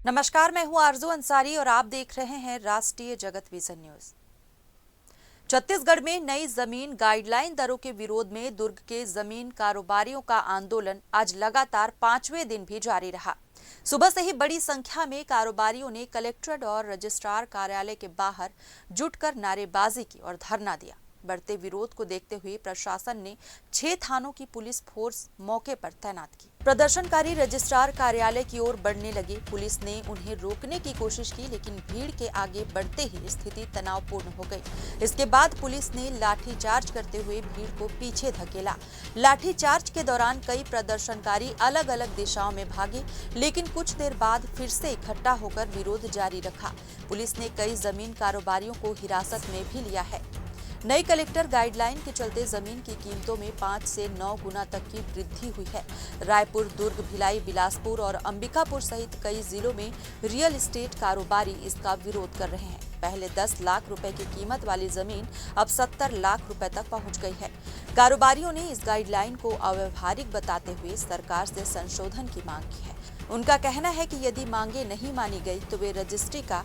नमस्कार, मैं हूं आरजू अंसारी और आप देख रहे हैं राष्ट्रीय जगत विजन न्यूज। छत्तीसगढ़ में नई जमीन गाइडलाइन दरों के विरोध में दुर्ग के जमीन कारोबारियों का आंदोलन आज लगातार 5वें दिन भी जारी रहा। सुबह से ही बड़ी संख्या में कारोबारियों ने कलेक्ट्रेट और रजिस्ट्रार कार्यालय के बाहर जुटकर नारेबाजी की और धरना दिया। बढ़ते विरोध को देखते हुए प्रशासन ने 6 थानों की पुलिस फोर्स मौके पर तैनात की। प्रदर्शनकारी रजिस्ट्रार कार्यालय की ओर बढ़ने लगे। पुलिस ने उन्हें रोकने की कोशिश की, लेकिन भीड़ के आगे बढ़ते ही स्थिति तनावपूर्ण हो गई। इसके बाद पुलिस ने लाठीचार्ज करते हुए भीड़ को पीछे धकेला। लाठीचार्ज के दौरान कई प्रदर्शनकारी अलग अलग दिशाओं में भागे, लेकिन कुछ देर बाद फिर से इकट्ठा होकर विरोध जारी रखा। पुलिस ने कई जमीन कारोबारियों को हिरासत में भी लिया है। नई कलेक्टर गाइडलाइन के चलते जमीन की कीमतों में 5 से 9 गुना तक की वृद्धि हुई है। रायपुर, दुर्ग, भिलाई, बिलासपुर और अंबिकापुर सहित कई जिलों में रियल एस्टेट कारोबारी इसका विरोध कर रहे हैं। पहले 10 लाख रुपए की कीमत वाली जमीन अब 70 लाख रुपए तक पहुंच गई है। कारोबारियों ने इस गाइडलाइन को अव्यावहारिक बताते हुए सरकार से संशोधन की मांग की है। उनका कहना है कि यदि मांगे नहीं मानी गई तो वे रजिस्ट्री का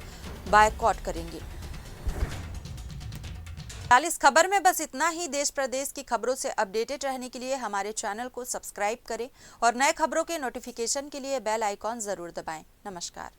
बायकॉट करेंगे। इस खबर में बस इतना ही। देश प्रदेश की खबरों से अपडेटेड रहने के लिए हमारे चैनल को सब्सक्राइब करें और नए खबरों के नोटिफिकेशन के लिए बेल आइकॉन जरूर दबाएं। नमस्कार।